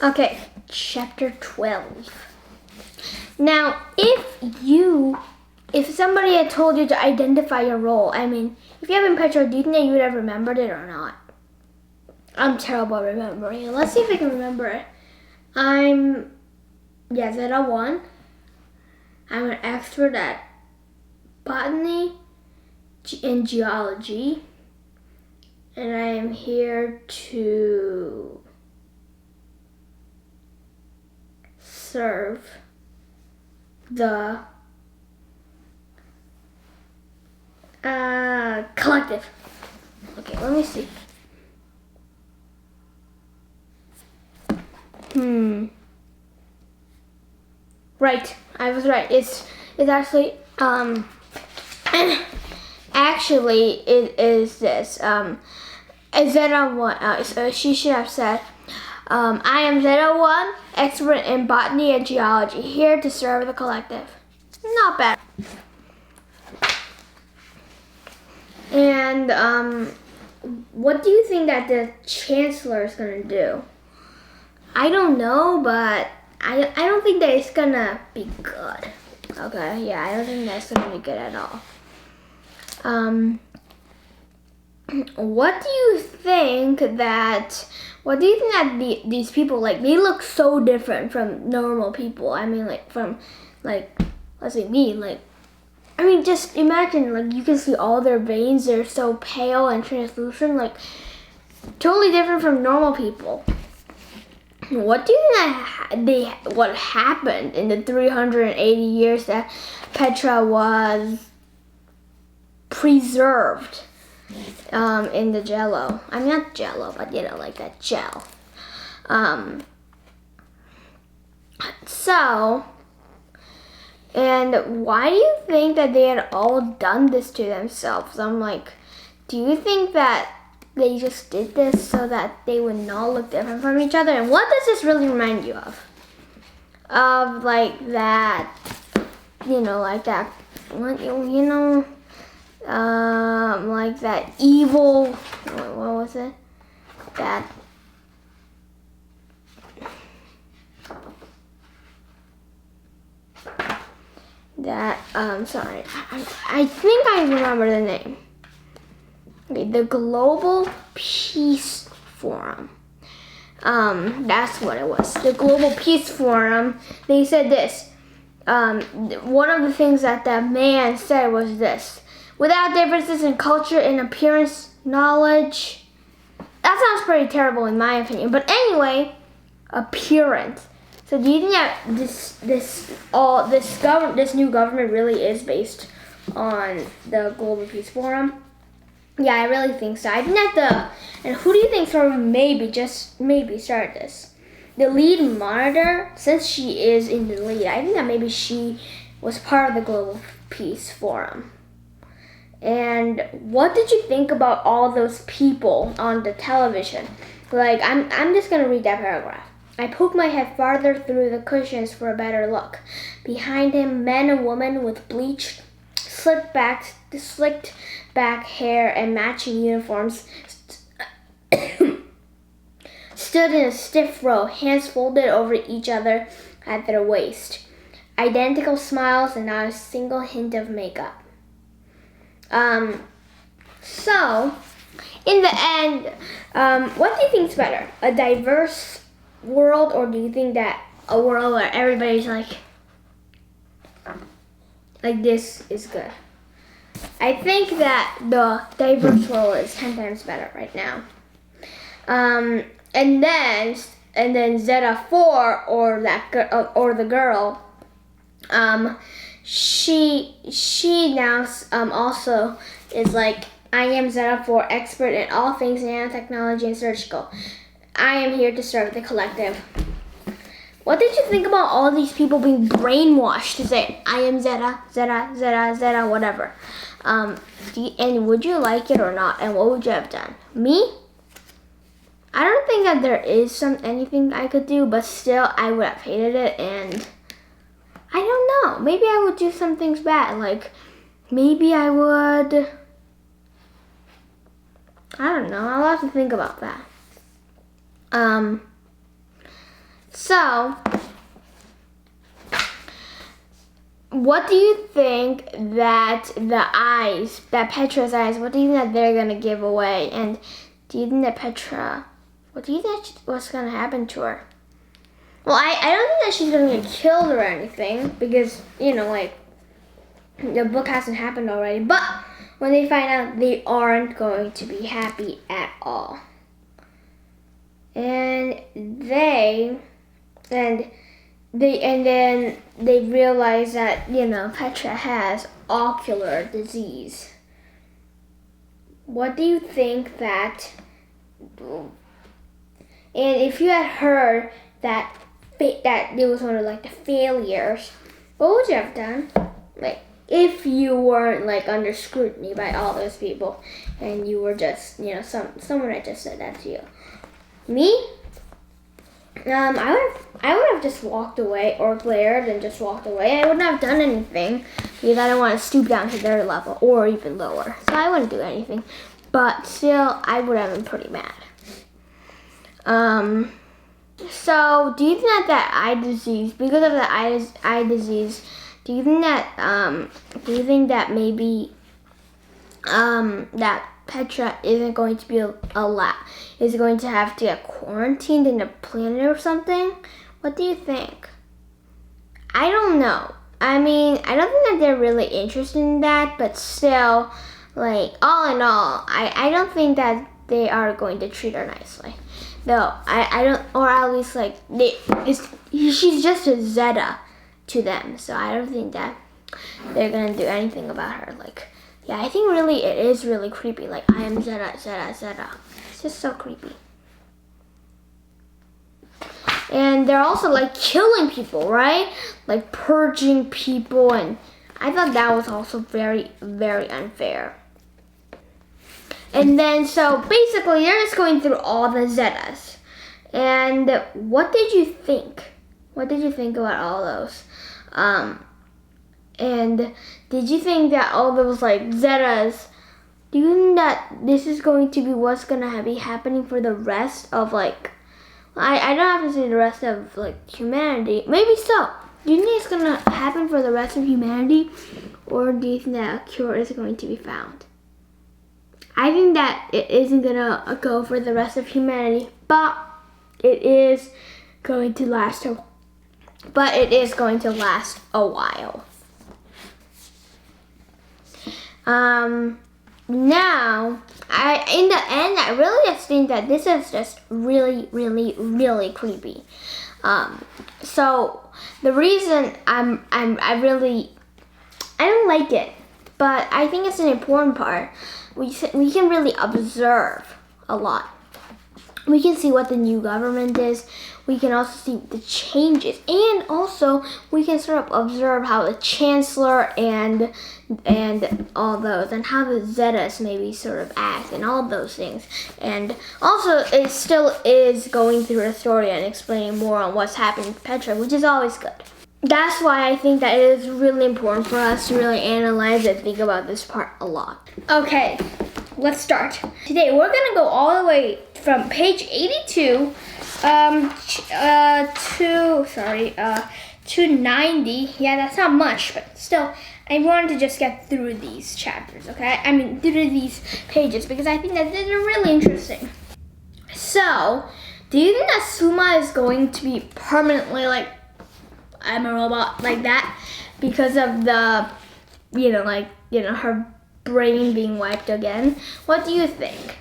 Okay, chapter 12. Now, if somebody had told you to identify your role, I mean, if you haven't picture, do you think that you would have remembered it or not? I'm terrible at remembering. Let's see if I can remember it. I'm Zeta 1. I'm an expert at botany and geology. And I am here to serve the collective. Okay, let me see. Right, I was right. It's actually actually it is this Zeta 1. So she should have said, I am Zeta 1, expert in botany and geology, here to serve the collective. Not bad. And what do you think that the chancellor is gonna do? I don't know, but I don't think that it's gonna be good. Okay, yeah, I don't think that's gonna be good at all. What do you think that these people, like, they look so different from normal people? I mean, like, from, like, let's say me, like, I mean, just imagine, like, you can see all their veins, they're so pale and translucent, like, totally different from normal people. What do you think what happened in the 380 years that Petra was preserved in the jello? I mean, not jello, but like that gel. And why do you think that they had all done this to themselves? I'm like, do you think that they just did this so that they would not look different from each other? And what does this really remind you of? Of like that, like that, like that evil, what was it? Sorry, I think I remember the name. Okay, the Global Peace Forum. That's what it was. The Global Peace Forum. They said this. One of the things that man said was this: without differences in culture and appearance, knowledge. That sounds pretty terrible in my opinion. But anyway, appearance. So do you think that this new government really is based on the Global Peace Forum? Yeah, I really think so. I think that and who do you think sort of maybe started this? The lead monitor, since she is in the lead, I think that maybe she was part of the Global Peace Forum. And what did you think about all those people on the television? Like, I'm just gonna read that paragraph. I poked my head farther through the cushions for a better look. Behind him, men and women with bleached, slicked back hair and matching uniforms stood in a stiff row, hands folded over each other at their waist. Identical smiles and not a single hint of makeup. So, in the end, what do you think is better? A diverse world, or do you think that a world where everybody's like this is good? I think that the diverse world is 10 times better right now. And then Zeta 4 or the girl she now also is like, I am Zeta for expert in all things nanotechnology and surgical. I am here to serve the collective. What did you think about all these people being brainwashed to say, I am Zeta, Zeta, Zeta, Zeta, whatever? And would you like it or not? And what would you have done? Me? I don't think that there is anything I could do, but still I would have hated it, and I don't know. Maybe I would do some things bad. Like, maybe I would, I don't know. I'll have to think about that. So, what do you think that Petra's eyes, what do you think that they're going to give away? And do you think that Petra, what do you think what's going to happen to her? Well, I don't think that she's going to get killed or anything, because, like, the book hasn't happened already. But when they find out, they aren't going to be happy at all. And then they realize that, Petra has ocular disease. What do you think that, and if you had heard that it was one of like the failures, what would you have done? Like, if you weren't like under scrutiny by all those people and you were just, someone had just said that to you. Me? I would have just walked away, or glared and just walked away. I wouldn't have done anything because I don't want to stoop down to their level or even lower. So I wouldn't do anything. But still, I would have been pretty mad. So do you think that eye disease, because of the eye disease, do you think that maybe that Petra isn't going to be is going to have to get quarantined in a planet or something? What do you think? I don't know. I mean, I don't think that they're really interested in that, but still, like, all in all, I don't think that they are going to treat her nicely. No, I don't, or at least, like, she's just a Zeta to them, so I don't think that they're gonna do anything about her. Like, yeah, I think really it is really creepy. Like, I am Zeta, Zeta, Zeta. It's just so creepy. And they're also like killing people, right? Like purging people, and I thought that was also very, very unfair. And then, so basically, you're just going through all the Zetas. And what did you think? What did you think about all those? And did you think that all those like Zetas, do you think that this is going to be what's going to be happening for the rest of like, I don't have to say the rest of like humanity. Maybe so. Do you think it's going to happen for the rest of humanity? Or do you think that a cure is going to be found? I think that it isn't going to go for the rest of humanity, but it is going to last a while. Now, in the end, I really just think that this is just really, really, really creepy. So the reason I don't like it, but I think it's an important part. We can really observe a lot. We can see what the new government is. We can also see the changes, and also we can sort of observe how the chancellor and all those, and how the Zetas maybe sort of act, and all those things. And also, it still is going through the story and explaining more on what's happening to Petra, which is always good. That's why I think that it is really important for us to really analyze and think about this part a lot. Okay, let's start. Today we're gonna go all the way from page 82 to 90. Yeah, that's not much, but still, I wanted to just get through these chapters, okay? I mean, through these pages, because I think that they're really interesting. So, do you think that Suma is going to be permanently like, I'm a robot like that, because of the, her brain being wiped again? What do you think?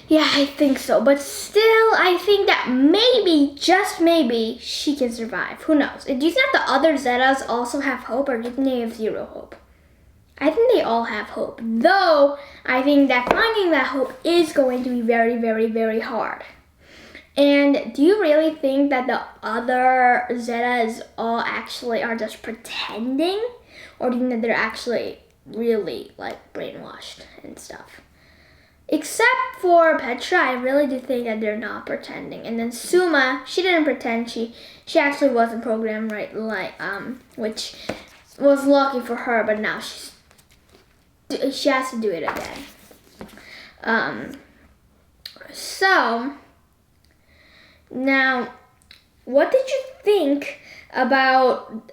Yeah, I think so. But still, I think that maybe, just maybe, she can survive. Who knows? Do you think that the other Zetas also have hope, or do you think they have zero hope? I think they all have hope. Though, I think that finding that hope is going to be very, very, very hard. And do you really think that the other Zetas all actually are just pretending? Or do you think that they're actually really, like, brainwashed and stuff? Except for Petra, I really do think that they're not pretending. And then Suma, she didn't pretend. She actually wasn't programmed right, which was lucky for her. But now she has to do it again. So now, what did you think about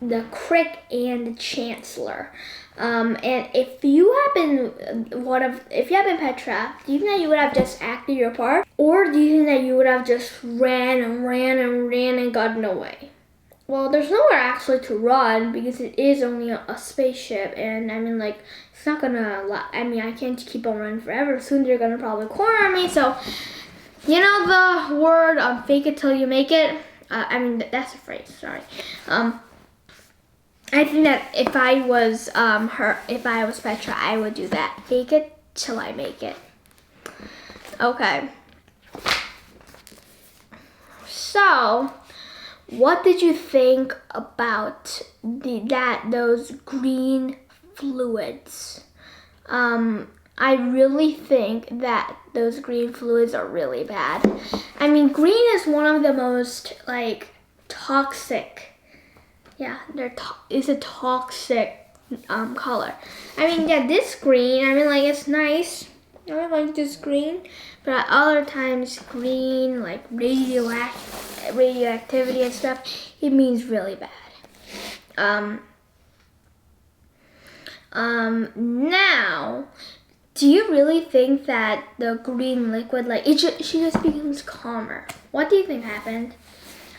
the Crick and the Chancellor? And if you had been Petra, do you think that you would have just acted your part? Or do you think that you would have just ran and gotten away? Well, there's nowhere actually to run because it is only a spaceship, and I mean, like, it's not gonna, I can't keep on running forever. Soon they're gonna probably corner me, so, you know the word, fake it till you make it? That's a phrase, sorry. I think that if I was Petra, I would do that. Fake it till I make it. Okay. So, what did you think about those green fluids? I really think that those green fluids are really bad. I mean, green is one of the most, like, toxic. Yeah, it's a toxic color. I mean, yeah, this green, like, it's nice. I like this green, but at other times, green, like radioactivity and stuff, it means really bad. Now, do you really think that the green liquid, like, she just becomes calmer? What do you think happened?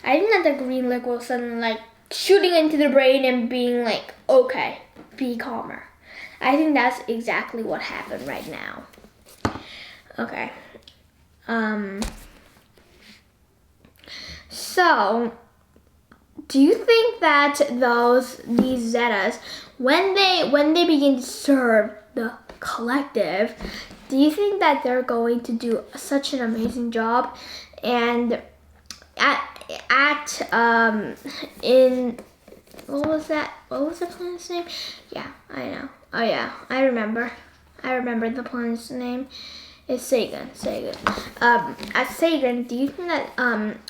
I think that the green liquid was suddenly, like, shooting into the brain and being like, okay, be calmer. I think that's exactly what happened right now. Okay. So, do you think that these Zetas, when they begin to serve the collective, do you think that they're going to do such an amazing job? And in what was that? What was the planet's name? Yeah, I know. Oh yeah, I remember the planet's name. It's Sagan. At Sagan, do you think that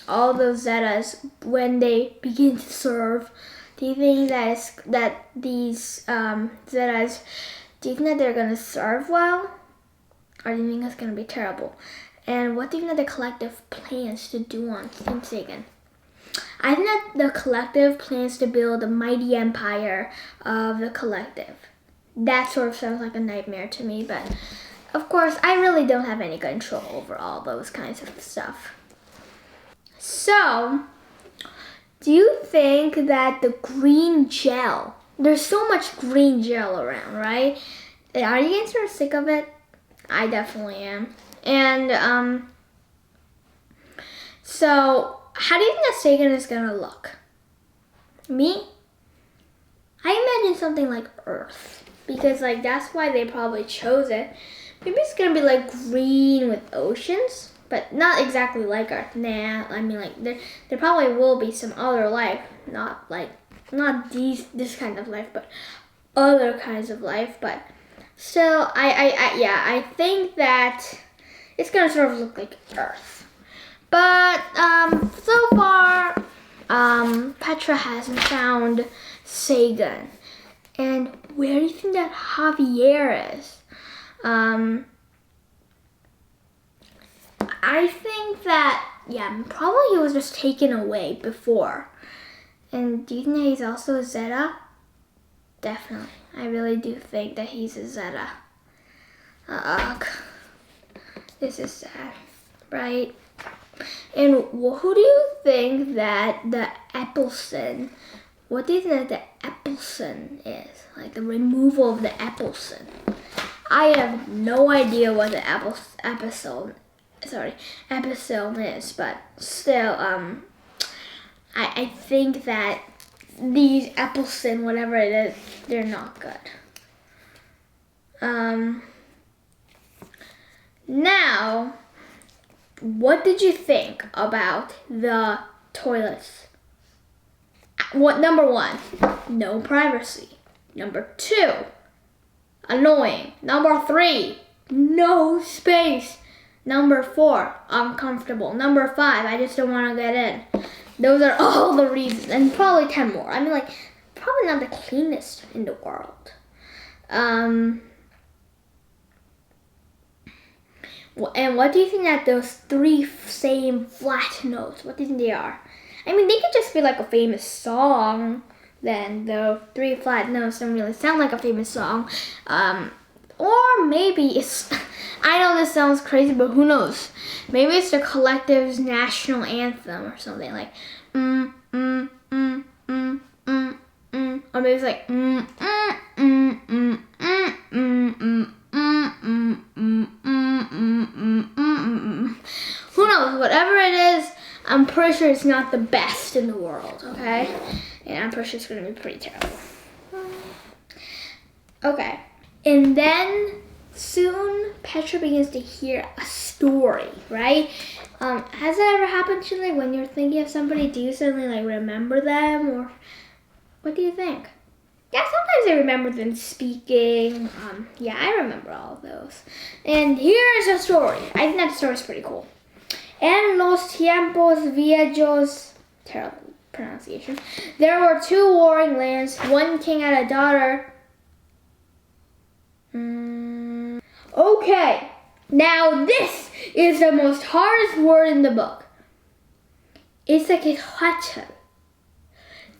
all those Zetas, when they begin to serve, do you think that these Zetas, do you think that they're gonna serve well, or do you think it's gonna be terrible? And what do you think that the collective plans to do on Team Sagan? I think that the collective plans to build a mighty empire of the collective. That sort of sounds like a nightmare to me, but of course, I really don't have any control over all those kinds of stuff. So, do you think that the green gel, there's so much green gel around, right? Are you guys sort of sick of it? I definitely am. And, so, how do you think that Sagan is gonna look? Me? I imagine something like Earth, because, like, that's why they probably chose it. Maybe it's gonna be like green with oceans, but not exactly like Earth. Nah, I mean, like, there probably will be some other life, not this kind of life, but other kinds of life. But still, I think that it's gonna sort of look like Earth. But so far, Petra hasn't found Sagan. And where do you think that Javier is? I think that, yeah, probably he was just taken away before. And do you think that he's also a Zeta? Definitely. I really do think that he's a Zeta. Ugh. This is sad, right? And who do you think that the Epsilon, what do you think that the Epsilon is? Like the removal of the Epsilon. I have no idea what the episode is, but still, I think that these episodes, whatever it is, they're not good. Now, what did you think about the toilets? Number 1, no privacy. Number 2, annoying. Number 3, no space. Number 4, uncomfortable. Number 5, I just don't want to get in. Those are all the reasons, and probably 10 more. I mean, like, probably not the cleanest in the world. And what do you think that those 3 same flat notes, what do you think they are? I mean, they could just be like a famous song. Then the 3 flat notes don't really sound like a famous song. Or maybe it's, I know this sounds crazy, but who knows? Maybe it's the collective's national anthem or something like, or maybe it's like, who knows? Whatever it is, I'm pretty sure it's not the best in the world, okay? And I'm pretty sure it's going to be pretty terrible. Okay. And then soon Petra begins to hear a story, right? Has that ever happened to you? Like when you're thinking of somebody, do you suddenly like remember them, or what do you think? Yeah, sometimes I remember them speaking. Yeah, I remember all of those. And here's a story. I think that story's pretty cool. En los tiempos viejos, terrible pronunciation, there were 2 warring lands. One king had a daughter. Okay, now this is the most hardest word in the book. Quetzalcoatl,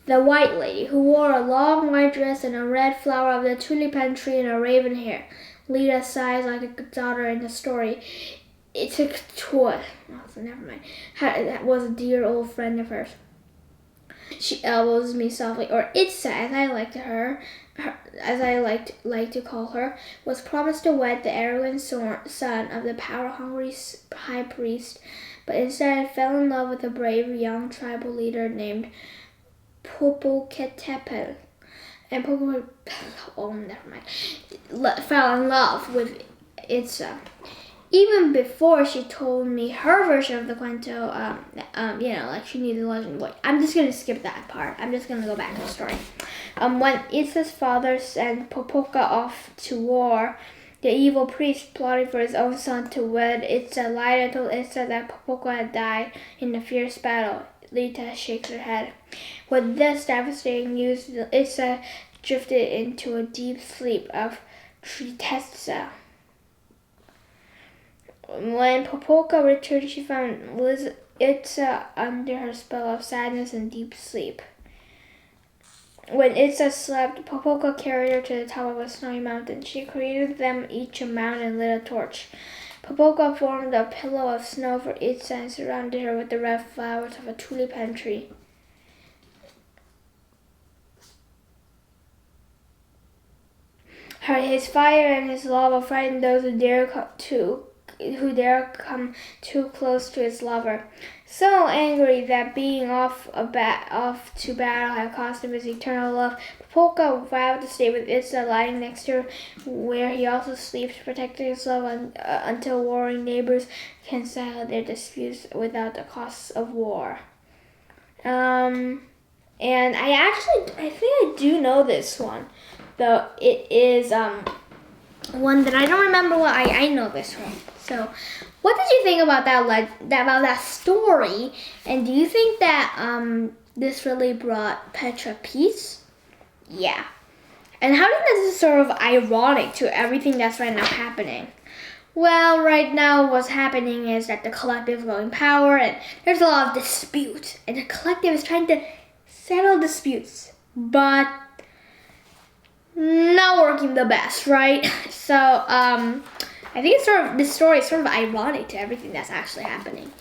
the white lady who wore a long white dress and a red flower of the tulipan tree and a raven hair. Lita sighs like a daughter in the story. Never mind. That was a dear old friend of hers. She elbows me softly, or Itza, as I like to call her, was promised to wed the arrogant son of the power-hungry high priest, but instead fell in love with a brave young tribal leader named Popocatépetl. And fell in love with Itza. Even before she told me her version of the cuento, like she knew the legend. Wait, I'm just gonna skip that part. I'm just gonna go back to the story. When Itza's father sent Popoca off to war, the evil priest plotted for his own son to wed Itza. Lita told Itza that Popoca had died in a fierce battle. Lita shakes her head. With this devastating news, Itza drifted into a deep sleep of tristeza. When Popoca returned, she found Itza under her spell of sadness and deep sleep. When Itza slept, Popoca carried her to the top of a snowy mountain. She created them each a mound and lit a torch. Popoca formed a pillow of snow for Itza and surrounded her with the red flowers of a tulipan tree. His fire and his lava frightened those who dare come too close to his lover. So angry that being off to battle had cost him his eternal love, Popoca vowed to stay with Itza, lying next to her, where he also sleeps, protecting his love until warring neighbors can settle their disputes without the costs of war. And I think I do know this one, though it is one that I don't remember. What I know this one. So, what did you think about that story? And do you think that this really brought Petra peace? Yeah. And how do you think this is sort of ironic to everything that's right now happening? Well, right now what's happening is that the collective is going power, and there's a lot of disputes, and the collective is trying to settle disputes, but not working the best, right? So, I think this story is sort of ironic to everything that's actually happening.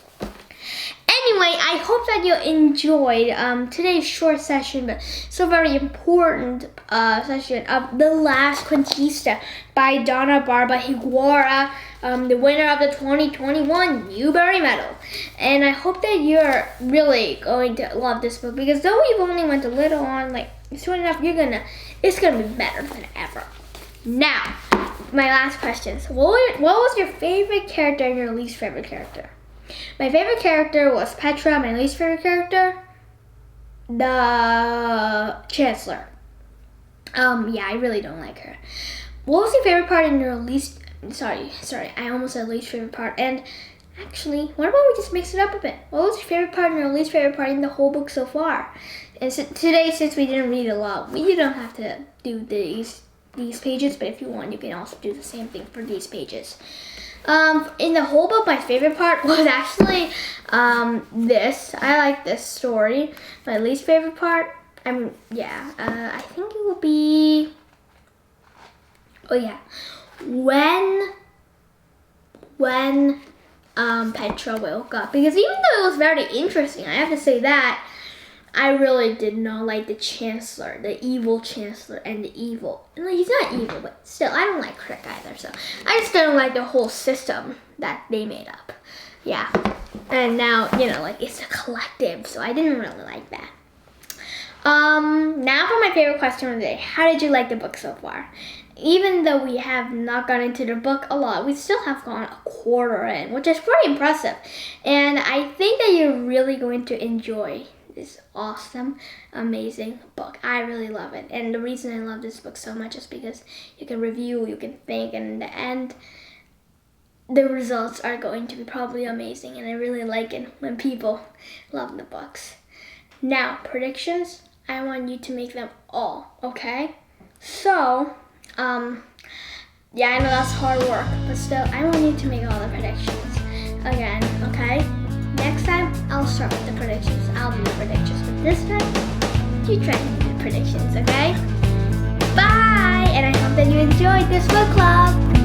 anyway, I hope that you enjoyed today's short session, but so very important session of The Last Cuentista by Donna Barba Higuera, the winner of the 2021 Newbery Medal. And I hope that you're really going to love this book, because though we've only went a little on, like, soon enough, it's gonna be better than ever. Now, my last question. So what was your favorite character and your least favorite character? My favorite character was Petra. My least favorite character, the Chancellor. Yeah, I really don't like her. What was your favorite part in your least? Sorry, I almost said least favorite part. And actually, what about we just mix it up a bit? What was your favorite part and your least favorite part in the whole book so far? And so today, since we didn't read a lot, you don't have to do these pages, but if you want, you can also do the same thing for these pages. In the whole book, my favorite part was actually this. I like this story. My least favorite part, I think it will be, when Petra woke up. Because even though it was very interesting, I have to say that I really did not like the Chancellor, the evil Chancellor, and the evil. No, he's not evil, but still, I don't like Crick either. So I just don't like the whole system that they made up. Yeah, and now like it's a collective, so I didn't really like that. Now for my favorite question of the day: how did you like the book so far? Even though we have not gone into the book a lot, we still have gone a quarter in, which is pretty impressive. And I think that you're really going to enjoy this awesome, amazing book. I really love it. And the reason I love this book so much is because you can review, you can think, and in the end, the results are going to be probably amazing. And I really like it when people love the books. Now, predictions, I want you to make them all, okay? So, yeah, I know that's hard work, but still, I want you to make all the predictions again, okay? Next time, I'll start with the predictions. I'll do the predictions, but this time, you try to do the predictions, okay? Bye! And I hope that you enjoyed this book club.